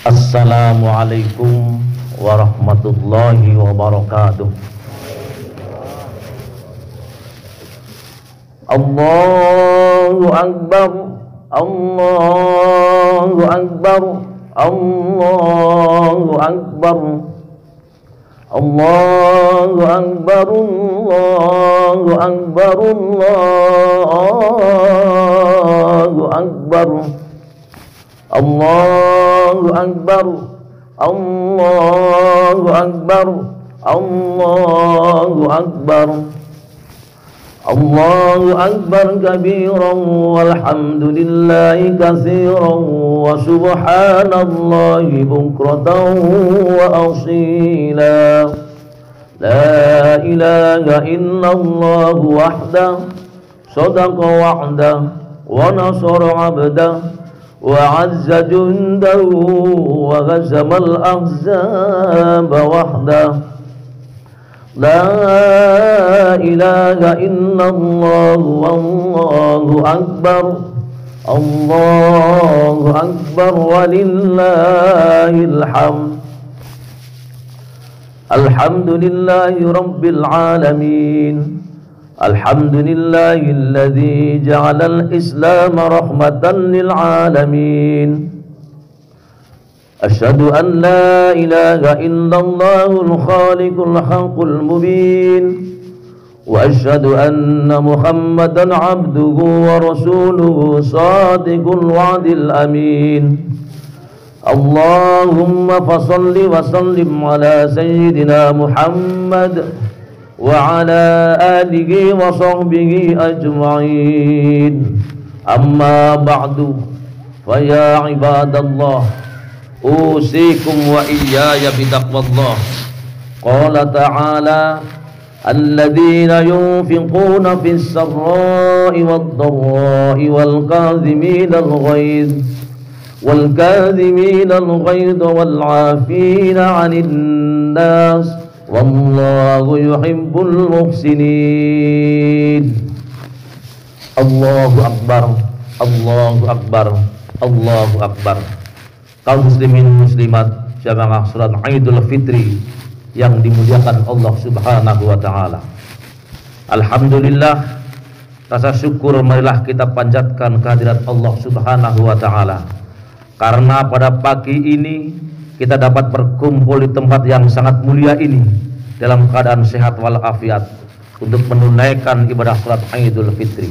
Assalamualaikum warahmatullahi wabarakatuh. Allahu Akbar, Allahu Akbar, Allahu Akbar, Allahu Akbar, Allahu Akbar, Allahu Akbar, Allahu Akbar, Allahu Akbar, Allahu Akbar, Allahu Akbar kabiran walhamdulillahi katsiran wa subhanallahi bukratan wa asila. La ilaha illallah wahdahu sadaqa wa'dah wa nasara 'abdahu wa 'azza jundahu wa ghazamal ahzaba wahdahu. La ilaha illallah wallahu akbar, Allahu akbar walillahil hamd. Alhamdulillahi rabbil alamin, alhamdulillahilladzi ja'alal islam rahmatan lil alamin. Asyhadu an la ilaha illallahul khaliqul haqqul mubin wa asyhadu anna Muhammadan abduhu wa rasuluhu shadiqul wa'dil amin. Allahumma fasholli wa sallim ala sayyidina Muhammad wa ala alihi wa sahbihi ajma'in. Amma ba'du, fa ya ibadallah, usikum wa iyaya bitaqwallah. Qala ta'ala, alladzina yunfiquna fis sarra'i wad dharra'i wal kadhimina al-ghaidh wal 'afina 'anil nas wallahu yuhibbul muhsinin. Allahu akbar, Allahu akbar, Allahu akbar. Kaum muslimin muslimat jamaah salat Idul Fitri yang dimuliakan Allah Subhanahu wa taala. Alhamdulillah, rasa syukur marilah kita panjatkan kehadirat Allah Subhanahu wa taala. Karena pada pagi ini kita dapat berkumpul di tempat yang sangat mulia ini dalam keadaan sehat walafiat untuk menunaikan ibadah salat Idul Fitri.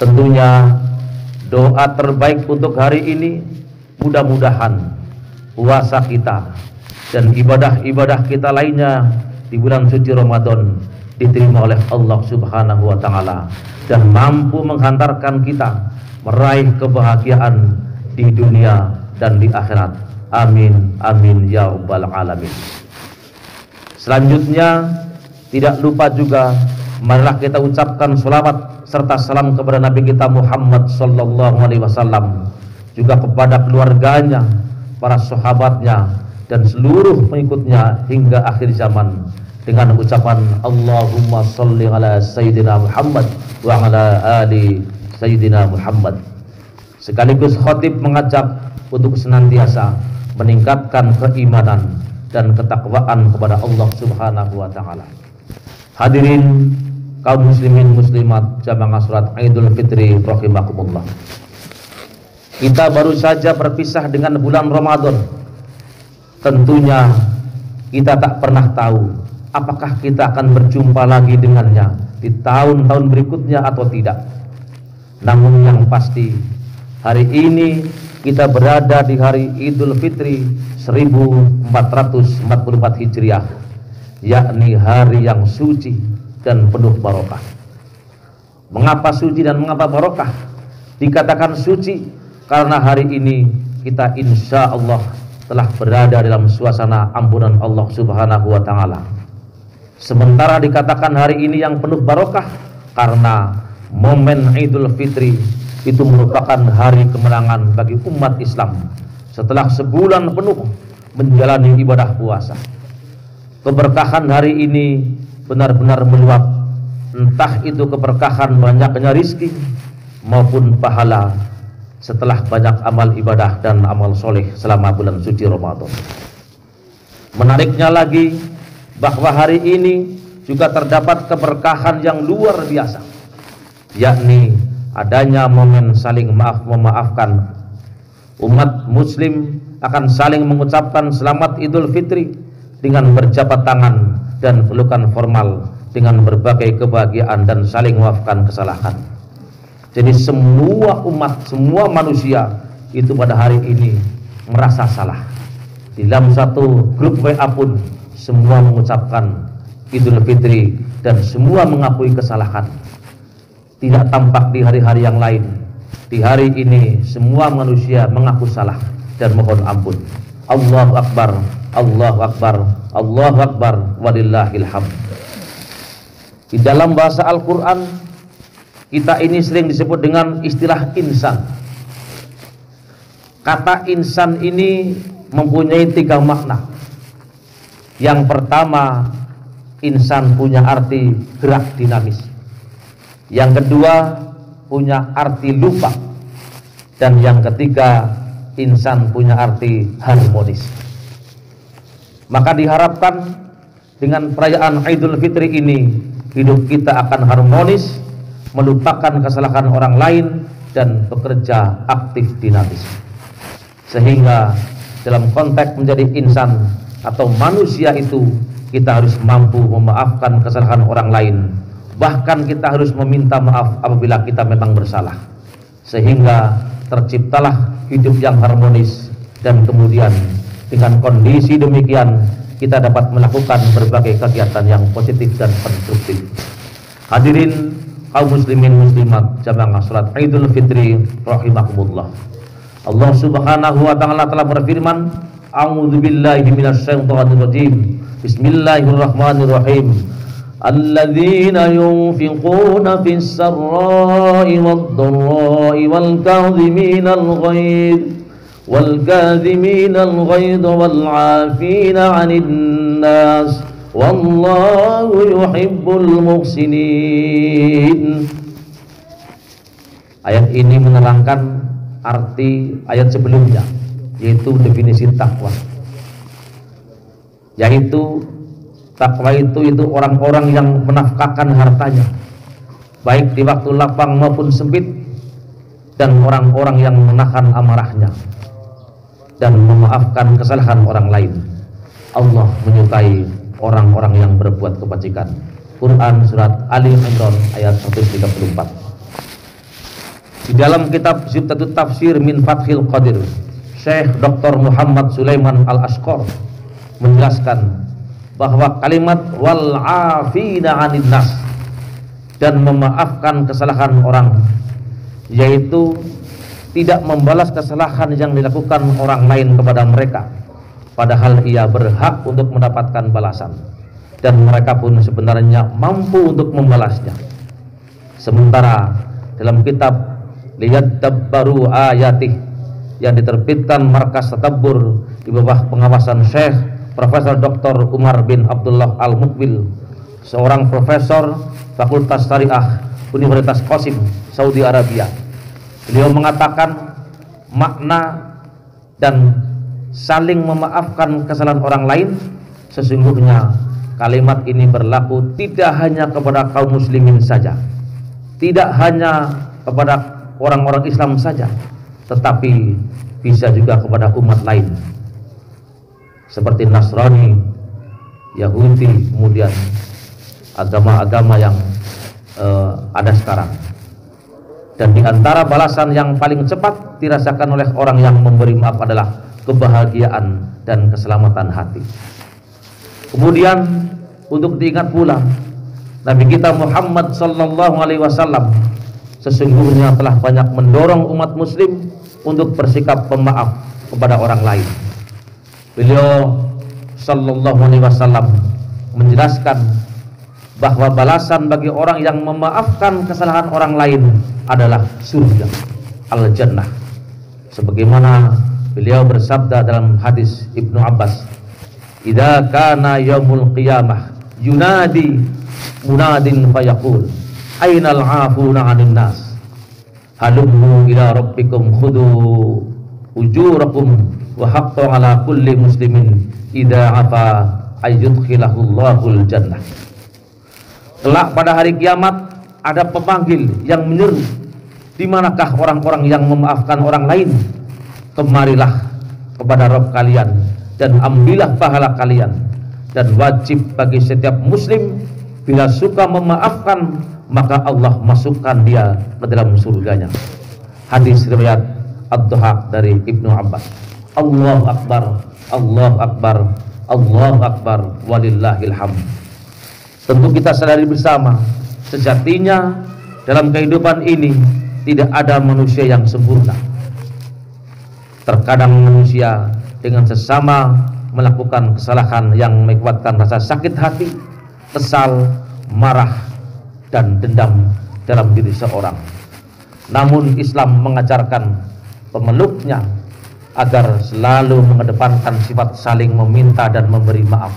Tentunya doa terbaik untuk hari ini, mudah-mudahan puasa kita dan ibadah-ibadah kita lainnya di bulan suci Ramadan diterima oleh Allah Subhanahu wa taala dan mampu menghantarkan kita meraih kebahagiaan di dunia dan di akhirat. Amin amin ya rabbal alamin. Selanjutnya tidak lupa juga marilah kita ucapkan selawat serta salam kepada Nabi kita Muhammad sallallahu alaihi wasallam, juga kepada keluarganya, para sahabatnya dan seluruh pengikutnya hingga akhir zaman dengan ucapan Allahumma sholli ala sayyidina Muhammad wa ala ali sayyidina Muhammad. Sekaligus khatib mengajak untuk senantiasa meningkatkan keimanan dan ketakwaan kepada Allah Subhanahu wa taala. Hadirin kaum muslimin muslimat jamaah salat Idul Fitri rahimakumullah. Kita baru saja berpisah dengan bulan Ramadan. Tentunya kita tak pernah tahu apakah kita akan berjumpa lagi dengannya di tahun-tahun berikutnya atau tidak. Namun yang pasti hari ini kita berada di hari Idul Fitri 1444 Hijriah, yakni hari yang suci dan penuh barokah. Mengapa suci dan mengapa barokah? Dikatakan suci karena hari ini kita insya Allah telah berada dalam suasana ampunan Allah Subhanahu wa taala. Sementara dikatakan hari ini yang penuh barokah karena momen Idul Fitri itu merupakan hari kemenangan bagi umat Islam setelah sebulan penuh menjalani ibadah puasa. Keberkahan hari ini benar-benar meluap, entah itu keberkahan banyaknya rizki maupun pahala setelah banyak amal ibadah dan amal soleh selama bulan suci Ramadan. Menariknya lagi bahwa hari ini juga terdapat keberkahan yang luar biasa, yakni adanya momen saling memaafkan. Umat muslim akan saling mengucapkan selamat Idul Fitri dengan berjabat tangan dan pelukan formal dengan berbagai kebahagiaan dan saling memaafkan kesalahan. Jadi semua umat, semua manusia itu pada hari ini merasa salah. Di dalam satu grup WA pun semua mengucapkan Idul Fitri dan semua mengakui kesalahan. Tidak tampak di hari-hari yang lain. Di hari ini semua manusia mengaku salah dan mohon ampun. Allahu Akbar, Allahu Akbar, Allahu Akbar, walillahil hamd. Di dalam bahasa Al-Quran, kita ini sering disebut dengan istilah insan. Kata insan ini mempunyai 3 makna. Yang pertama, insan punya arti gerak dinamis. Yang kedua, punya arti lupa. Dan yang ketiga, insan punya arti harmonis. Maka diharapkan dengan perayaan Idul Fitri ini, hidup kita akan harmonis, melupakan kesalahan orang lain, dan bekerja aktif dinamis. Sehingga dalam konteks menjadi insan atau manusia itu, kita harus mampu memaafkan kesalahan orang lain. Bahkan kita harus meminta maaf apabila kita memang bersalah. Sehingga terciptalah hidup yang harmonis, dan kemudian dengan kondisi demikian kita dapat melakukan berbagai kegiatan yang positif dan konstruktif. Hadirin kaum muslimin muslimat jamaah salat Idul Fitri rahimakumullah. Allah Subhanahu wa taala telah berfirman, a'udzubillahi minasyaitonir rajim. Bismillahirrahmanirrahim. Alladzina yunfiquna fis sarra'i wad-dharra'i wal kadhiminal ghaidh wal 'afina 'anil nas wallahu yuhibbul muhsinin. Ayat ini menerangkan arti ayat sebelumnya, yaitu definisi takwa. Yaitu takwa itu orang-orang yang menafkahkan hartanya, baik di waktu lapang maupun sempit, dan orang-orang yang menahan amarahnya dan memaafkan kesalahan orang lain. Allah menyukai orang-orang yang berbuat kebajikan. Quran surat Ali Imran ayat 134. Di dalam kitab Zibtatut Tafsir min Fathil Qadir, Syekh Dr. Muhammad Sulaiman Al-Ashqar menjelaskan bahwa kalimat wal 'afina 'anil nas, dan memaafkan kesalahan orang, yaitu tidak membalas kesalahan yang dilakukan orang lain kepada mereka, padahal ia berhak untuk mendapatkan balasan, dan mereka pun sebenarnya mampu untuk membalasnya. Sementara dalam kitab Liyadabbaru Ayatih yang diterbitkan Markas Tadabbur di bawah pengawasan Syekh Profesor Dr. Umar bin Abdullah Al-Muqbil, seorang profesor Fakultas Syariah Universitas Qasim, Saudi Arabia. Beliau mengatakan makna dan saling memaafkan kesalahan orang lain, sesungguhnya kalimat ini berlaku tidak hanya kepada kaum muslimin saja, tidak hanya kepada orang-orang Islam saja, tetapi bisa juga kepada umat lain seperti Nasrani, Yahudi, kemudian agama-agama yang ada sekarang. Dan di antara balasan yang paling cepat dirasakan oleh orang yang memberi maaf adalah kebahagiaan dan keselamatan hati. Kemudian untuk diingat pula, Nabi kita Muhammad sallallahu alaihi wasallam sesungguhnya telah banyak mendorong umat muslim untuk bersikap pemaaf kepada orang lain. Beliau sallallahu alaihi wasallam menjelaskan bahwa balasan bagi orang yang memaafkan kesalahan orang lain adalah surga, al-jannah. Sebagaimana beliau bersabda dalam hadis Ibnu Abbas, "Idza kana yaumul qiyamah yunadi munadin fayaqul ainal 'afuna 'anil nas." halummu ila rabbikum khudu ujurakum wa haqqo ala kulli muslimin idza afa ayyudkhilahul jannah. Kelak pada hari kiamat ada pemanggil yang menyeru, di manakah orang-orang yang memaafkan orang lain? Kemarilah kepada Rabb kalian dan ambillah pahala kalian. Dan wajib bagi setiap muslim bila suka memaafkan, maka Allah masukkan dia ke dalam surganya. Hadis riwayat Ad-Dhahak dari Ibnu Abbas. Allahu Akbar, Allahu Akbar, Allahu Akbar, walillahil hamd. Tentu kita sadari bersama, sejatinya dalam kehidupan ini tidak ada manusia yang sempurna. Terkadang manusia dengan sesama melakukan kesalahan yang mengakibatkan rasa sakit hati, kesal, marah, dan dendam dalam diri seorang. Namun Islam mengajarkan pemeluknya agar selalu mengedepankan sifat saling meminta dan memberi maaf.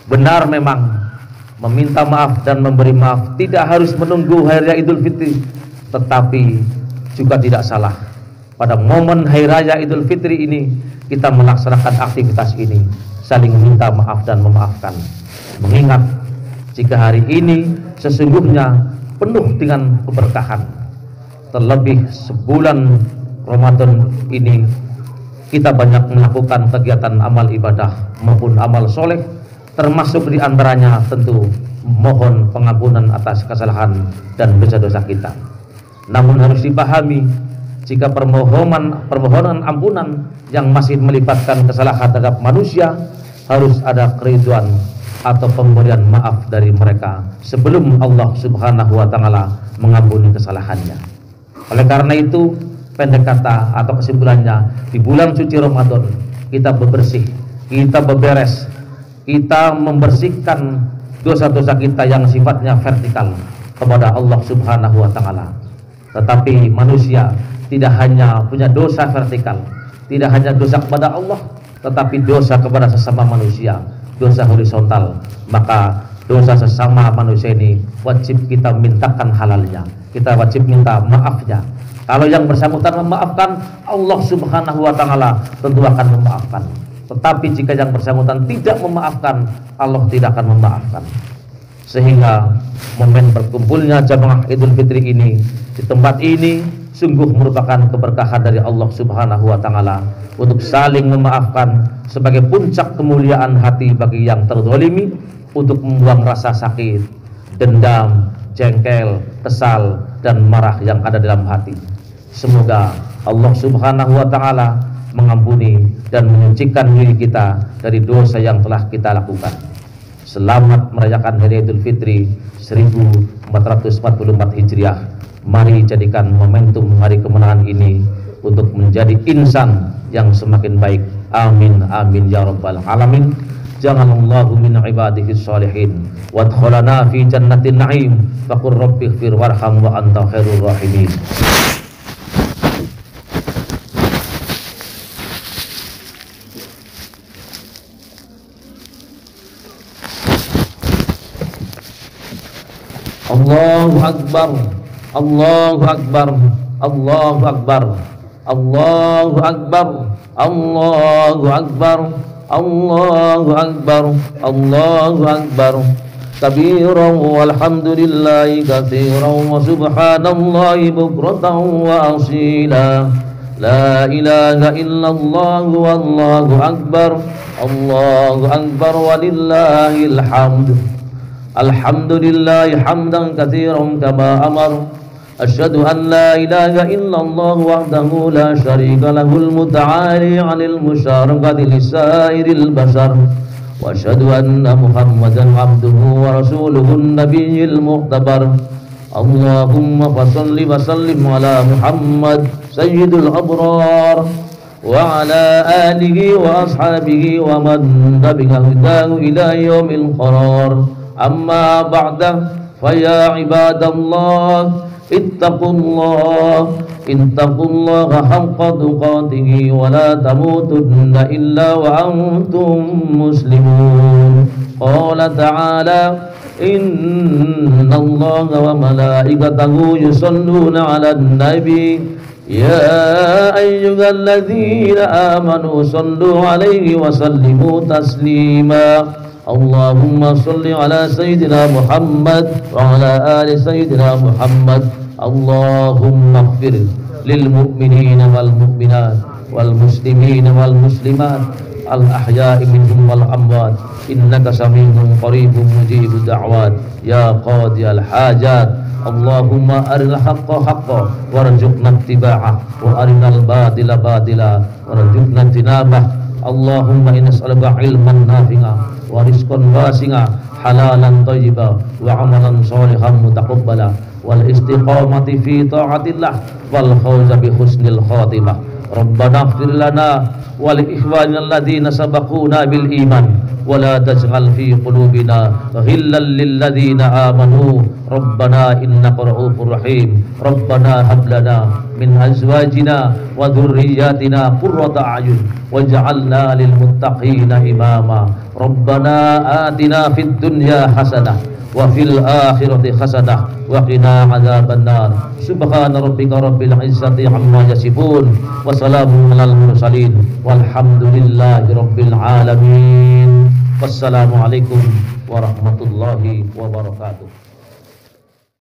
Benar memang meminta maaf dan memberi maaf tidak harus menunggu Hari Raya Idul Fitri, tetapi juga tidak salah pada momen Hari Raya Idul Fitri ini kita melaksanakan aktivitas ini, saling minta maaf dan memaafkan, mengingat jika hari ini sesungguhnya penuh dengan keberkahan. Terlebih sebulan Ramadan ini kita banyak melakukan kegiatan amal ibadah maupun amal soleh, termasuk diantaranya tentu mohon pengampunan atas kesalahan dan dosa-dosa kita. Namun harus dipahami, jika permohonan ampunan yang masih melibatkan kesalahan terhadap manusia, harus ada keriduan atau pemberian maaf dari mereka sebelum Allah Subhanahu wa Ta'ala mengampuni kesalahannya. Oleh karena itu, pendek kata atau kesimpulannya, di bulan suci Ramadan kita bebersih, kita beberes, kita membersihkan dosa-dosa kita yang sifatnya vertikal kepada Allah Subhanahu wa Ta'ala. Tetapi manusia tidak hanya punya dosa vertikal, tidak hanya dosa kepada Allah, tetapi dosa kepada sesama manusia, dosa horizontal. Maka dosa sesama manusia ini wajib kita mintakan halalnya, kita wajib minta maafnya. Kalau yang bersangkutan memaafkan, Allah Subhanahu wa Ta'ala tentu akan memaafkan. Tetapi jika yang bersangkutan tidak memaafkan, Allah tidak akan memaafkan. Sehingga momen berkumpulnya jamaah Idul Fitri ini di tempat ini sungguh merupakan keberkahan dari Allah Subhanahu wa Ta'ala untuk saling memaafkan sebagai puncak kemuliaan hati bagi yang terzalimi, untuk membuang rasa sakit, dendam, jengkel, kesal, dan marah yang ada dalam hati. Semoga Allah Subhanahu wa Ta'ala mengampuni dan menyucikan diri kita dari dosa yang telah kita lakukan. Selamat merayakan Hari Idul Fitri 1444 Hijriah. Mari jadikan momentum hari kemenangan ini untuk menjadi insan yang semakin baik. Amin amin ya rabbal alamin. Janganallahu min ibadihi sholihin wadkhulana fi jannatin na'im faqur rabbighfir warham wa anta khairur rahimin. Allahu Akbar, Allahu Akbar, Allahu Akbar, Allahu Akbar, Allahu Akbar, Allahu Akbar, Allahu Akbar. Kabiran walhamdulillahi katsiran wa subhanallahi bukratan wa asila. La ilaha illallah wallahu akbar, Allahu akbar walillahil hamd. Alhamdulillahi hamdan katsiran kama amar. Asyhadu an la ilaha illallah wahdahu la syarika lahul muta'ali 'anil musyarakati lisairil bashar. Wa asyhadu anna Muhammadan 'abduhu wa rasuluhun nabiyyil muhtabar. Allahumma fashalli wa sallim ala Muhammad sayyidul abrar wa ala alihi wa ashabihi wa man tabi'a hudahu ila yaumil qarar. Amma ba'da fa ya ibadallah ittaqullaha haqqa tuqatih wa la tamutunna illa wa antum muslimun. Qala ta'ala Innallaha wa malaikatahu yusholluna 'alan nabi ya ayyuhalladzina amanu shallu 'alaihi wa sallimu taslima. Allahumma shalli 'ala sayyidina Muhammad wa 'ala ali sayyidina Muhammad. Allahumma ighfir lil mu'minina wal mu'minat wal muslimina wal muslimat al ahya'i minhum wal amwat innaka sami'un qaribun mujibud da'wat ya qadiyal hajat. Allahumma arinal haqqa haqqa warzuqna ittiba'ah wa arinal batila batila warzuqna tinabah. Allahumma inna nas'aluka ilman nafi'a wa rizqan wasi'a halalan thayyiba wa amalan sholihan mutaqabbala wal istiqamati fi ta'atillah wal fawza bi husnil khatimah. Rabbana ighfir lana wa li ikhwanina alladhina sabaquna bil iman wa la taj'al fi qulubina ghillan lil ladzina amanu Rabbana innaka ra'ufur rahim. Rabbana hab lana min azwajina wa dhurriyyatina qurrata a'yun waj'alna lil muttaqina imama. Rabbana atina fid dunya hasanah wa fil akhirati hasanah wa qina adzabannar. Subhana rabbika rabbil izzati amma yasifun wa salamun alal mursalin walhamdulillahi rabbil alamin. Wassalamualaikum warahmatullahi wabarakatuh.